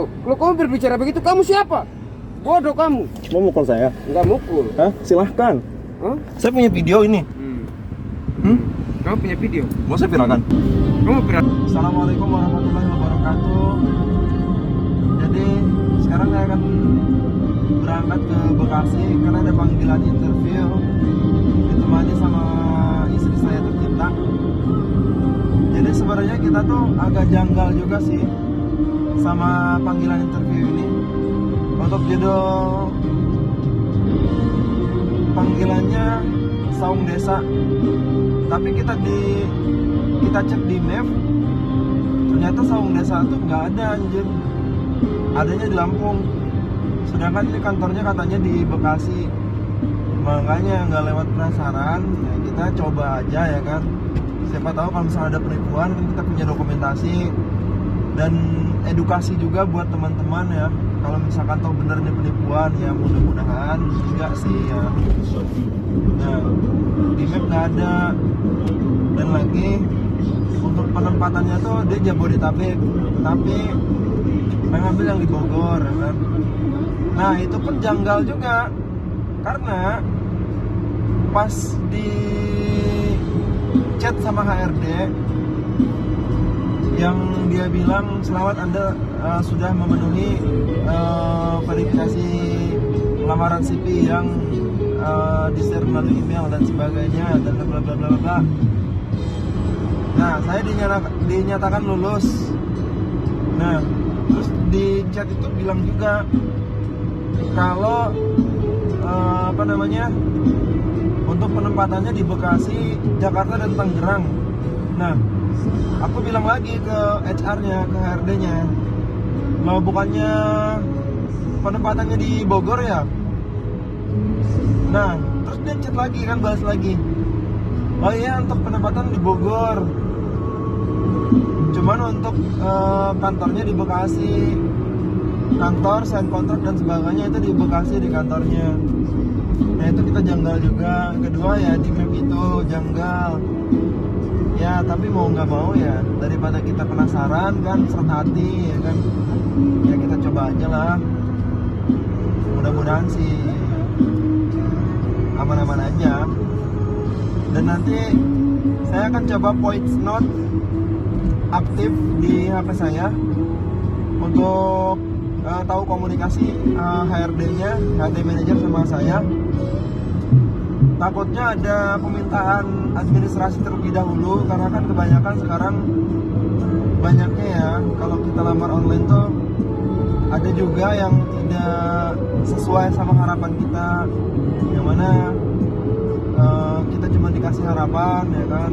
Kalau kamu berbicara begitu, kamu siapa? Bodoh kamu. Mau mukul saya? Enggak mukul. Hah? Silahkan. Hah? Saya punya video ini. Kamu punya video? Mau saya viralkan? Kamu berani? Assalamualaikum warahmatullahi wabarakatuh. Jadi sekarang saya akan berangkat ke Bekasi karena ada panggilan interview ditemani sama istri saya tercinta. Jadi sebenarnya kita tuh agak janggal juga sih sama panggilan interview ini. Untuk judul panggilannya Saung Desa, tapi kita cek di map, ternyata Saung Desa tuh nggak ada anjir, adanya di Lampung. Sedangkan ini kantornya katanya di Bekasi. Makanya nggak lewat penasaran, ya kita coba aja ya kan. Siapa tahu kalau misalnya ada penipuan, kan kita punya dokumentasi dan edukasi juga buat teman-teman ya. Kalau misalkan tahu bener nih penipuan, ya mudah-mudahan enggak sih ya. Nah, di map nggak ada. Dan lagi untuk penempatannya tuh dia Jabodetabek, tapi pengen ambil yang di Bogor ya kan. Nah itu pun janggal juga karena pas di chat sama HRD yang dia bilang selamat Anda sudah memenuhi verifikasi lamaran CV yang di-share melalui email dan sebagainya dan bla bla bla bla. Nah, saya dinyatakan lulus. Nah, terus di chat itu bilang juga kalau untuk penempatannya di Bekasi, Jakarta dan Tangerang. Nah, aku bilang lagi ke HR-nya, ke HRD-nya, mau bukannya penempatannya di Bogor ya? Nah, terus dia chat lagi kan, balas lagi. Oh iya, untuk penempatan di Bogor. Cuman untuk kantornya di Bekasi. Kantor, sign kontrak dan sebagainya itu di Bekasi di kantornya. Nah itu kita janggal juga. Kedua ya di map itu janggal. Ya tapi mau nggak mau ya, daripada kita penasaran kan, seret hati ya kan. Ya kita coba aja lah. Mudah-mudahan sih aman-aman aja. Dan nanti saya akan coba voice note aktif di HP saya untuk tahu komunikasi HRD-nya, HRD manager sama saya. Takutnya ada pemintaan administrasi terlebih dahulu karena kan kebanyakan sekarang banyaknya ya kalau kita lamar online tuh ada juga yang tidak sesuai sama harapan kita, yang mana kita cuma dikasih harapan ya kan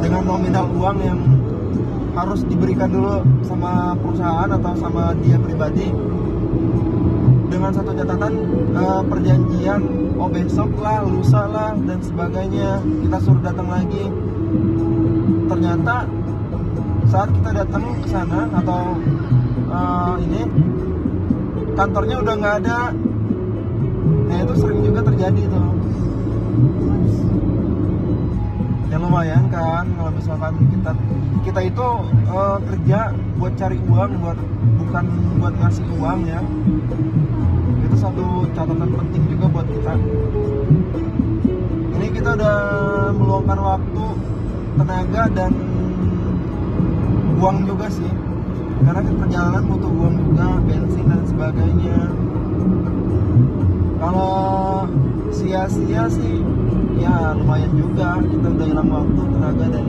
dengan nominal uang yang harus diberikan dulu sama perusahaan atau sama dia pribadi dengan satu catatan perjanjian, oh besok lah, lusa lah dan sebagainya, kita suruh datang lagi. Ternyata saat kita datang ke sana atau ini kantornya udah nggak ada. Nah itu sering juga terjadi tuh. Ya lumayan kan kalau misalkan kita itu kerja buat cari uang, bukan buat ngasih uang ya. Itu satu catatan penting juga buat kita. Ini kita udah meluangkan waktu, tenaga dan uang juga sih. Karena perjalanan butuh uang juga, bensin dan sebagainya. Kalau sia-sia sih ya lumayan juga, kita udah hilang waktu, tenaga dan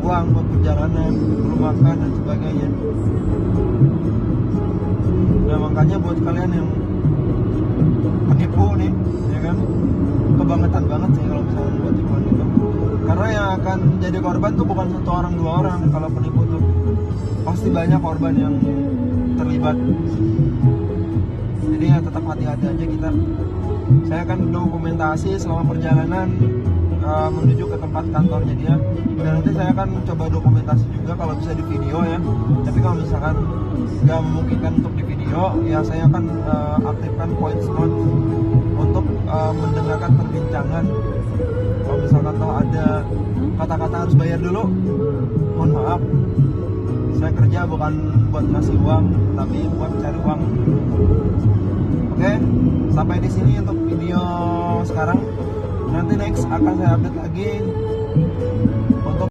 uang buat perjalanan, belum makan dan sebagainya. Nah makanya buat kalian yang penipu nih ya kan, kebangetan banget sih kalau misalnya buat tipuan itu. Karena yang akan jadi korban tuh bukan satu orang dua orang. Kalau penipu tuh pasti banyak korban yang terlibat. Jadi ya tetap hati-hati aja kita. Saya akan dokumentasi selama perjalanan menuju ke tempat kantornya dia. Dan nanti saya akan coba dokumentasi juga kalau bisa di video ya. Tapi kalau misalkan nggak memungkinkan untuk di video, ya saya akan aktifkan voice note untuk mendengarkan perbincangan. Kalau misalkan tahu ada kata-kata harus bayar dulu, mohon maaf. sebenarnya kerja bukan buat ngasih uang, tapi buat cari uang. Oke, sampai di sini untuk video sekarang. Nanti next akan saya update lagi untuk